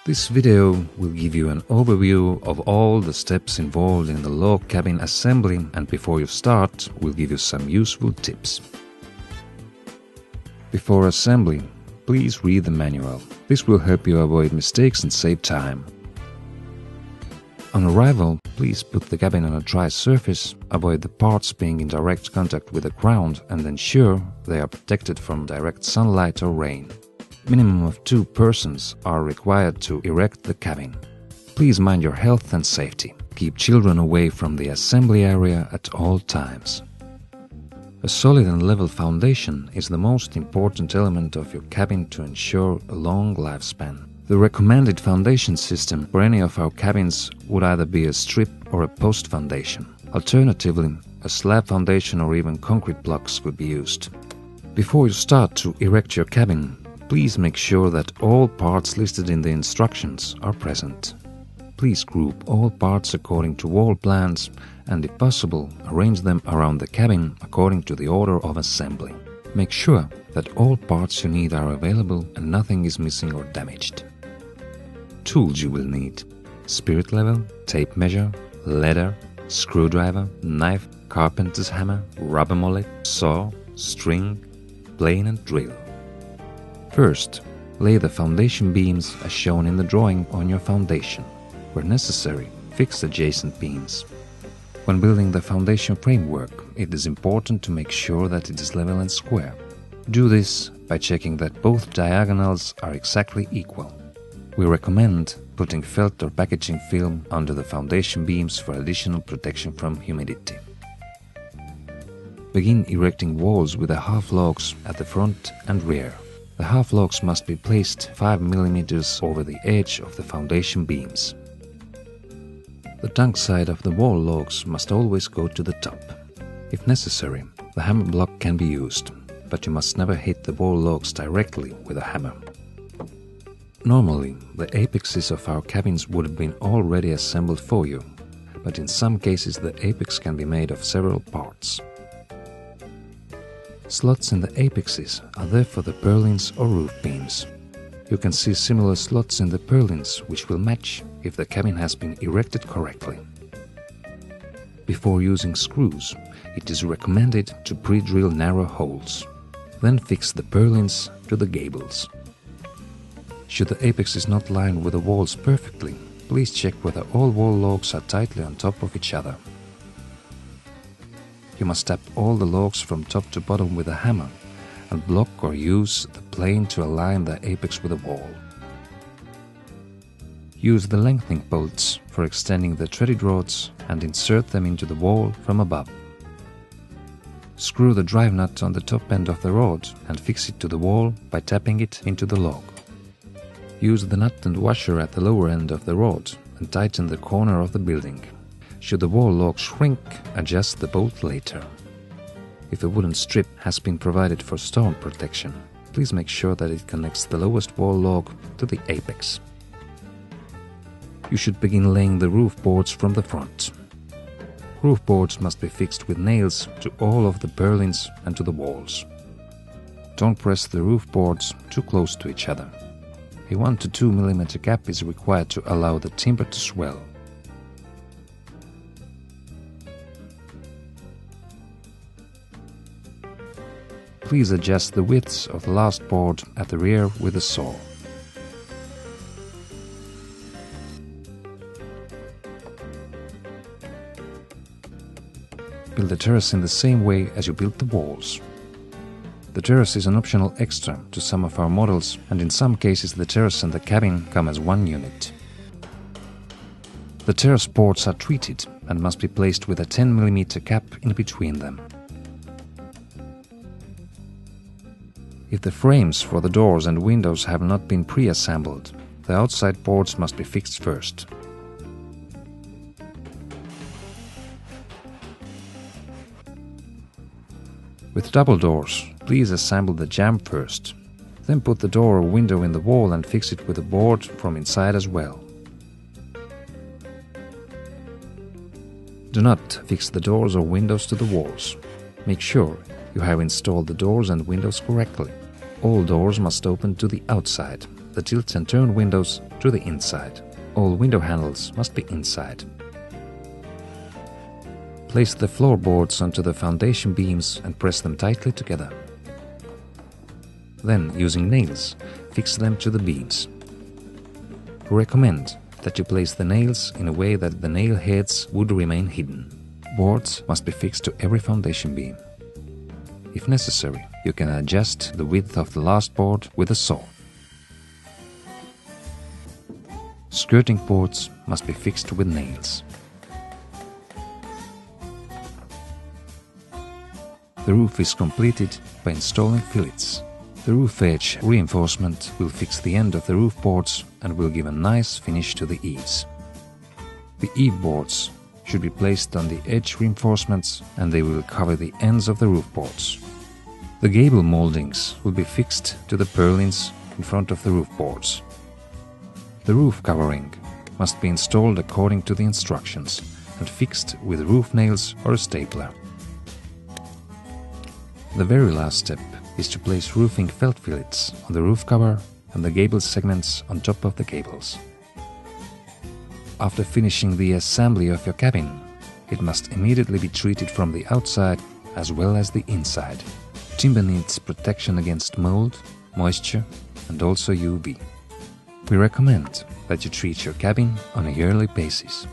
This video will give you an overview of all the steps involved in the log cabin assembly, and before you start, we'll give you some useful tips. Before assembly, please read the manual. This will help you avoid mistakes and save time. On arrival, please put the cabin on a dry surface, avoid the parts being in direct contact with the ground, and ensure they are protected from direct sunlight or rain. Minimum of 2 persons are required to erect the cabin. Please mind your health and safety. Keep children away from the assembly area at all times. A solid and level foundation is the most important element of your cabin to ensure a long lifespan. The recommended foundation system for any of our cabins would either be a strip or a post foundation. Alternatively, a slab foundation or even concrete blocks could be used. Before you start to erect your cabin, please make sure that all parts listed in the instructions are present. Please group all parts according to wall plans and, if possible, arrange them around the cabin according to the order of assembly. Make sure that all parts you need are available and nothing is missing or damaged. Tools you will need: spirit level, tape measure, leather, screwdriver, knife, carpenter's hammer, rubber mallet, saw, string, plane and drill. First, lay the foundation beams as shown in the drawing on your foundation. Where necessary, fix adjacent beams. When building the foundation framework, it is important to make sure that it is level and square. Do this by checking that both diagonals are exactly equal. We recommend putting felt or packaging film under the foundation beams for additional protection from humidity. Begin erecting walls with the half logs at the front and rear. The half logs must be placed 5 mm over the edge of the foundation beams. The tongue side of the wall logs must always go to the top. If necessary, the hammer block can be used, but you must never hit the wall logs directly with a hammer. Normally, the apexes of our cabins would have been already assembled for you, but in some cases the apex can be made of several parts. Slots in the apexes are there for the purlins or roof beams. You can see similar slots in the purlins which will match if the cabin has been erected correctly. Before using screws, it is recommended to pre-drill narrow holes. Then fix the purlins to the gables. Should the apexes not line with the walls perfectly, please check whether all wall logs are tightly on top of each other. You must tap all the logs from top to bottom with a hammer and block or use the plane to align the apex with the wall. Use the lengthening bolts for extending the threaded rods and insert them into the wall from above. Screw the drive nut on the top end of the rod and fix it to the wall by tapping it into the log. Use the nut and washer at the lower end of the rod and tighten the corner of the building. Should the wall log shrink, adjust the bolt later. If a wooden strip has been provided for storm protection, please make sure that it connects the lowest wall log to the apex. You should begin laying the roof boards from the front. Roof boards must be fixed with nails to all of the purlins and to the walls. Don't press the roof boards too close to each other. A 1 to 2 mm gap is required to allow the timber to swell. Please adjust the widths of the last board at the rear with a saw. Build the terrace in the same way as you built the walls. The terrace is an optional extra to some of our models, and in some cases the terrace and the cabin come as one unit. The terrace boards are treated and must be placed with a 10 mm gap in between them. If the frames for the doors and windows have not been pre-assembled, the outside boards must be fixed first. With double doors, please assemble the jamb first. Then put the door or window in the wall and fix it with a board from inside as well. Do not fix the doors or windows to the walls. Make sure you have installed the doors and windows correctly. All doors must open to the outside. the tilt and turn windows to the inside. All window handles must be inside. Place the floorboards onto the foundation beams and press them tightly together. Then, using nails, fix them to the beams. We recommend that you place the nails in a way that the nail heads would remain hidden. Boards must be fixed to every foundation beam. If necessary, you can adjust the width of the last board with a saw. Skirting boards must be fixed with nails. The roof is completed by installing fillets. The roof edge reinforcement will fix the end of the roof boards and will give a nice finish to the eaves. The eave boards should be placed on the edge reinforcements and they will cover the ends of the roof boards. The gable moldings will be fixed to the purlins in front of the roof boards. The roof covering must be installed according to the instructions and fixed with roof nails or a stapler. The very last step is to place roofing felt fillets on the roof cover and the gable segments on top of the gables. After finishing the assembly of your cabin, it must immediately be treated from the outside as well as the inside. Timber needs protection against mold, moisture, and also UV. We recommend that you treat your cabin on a yearly basis.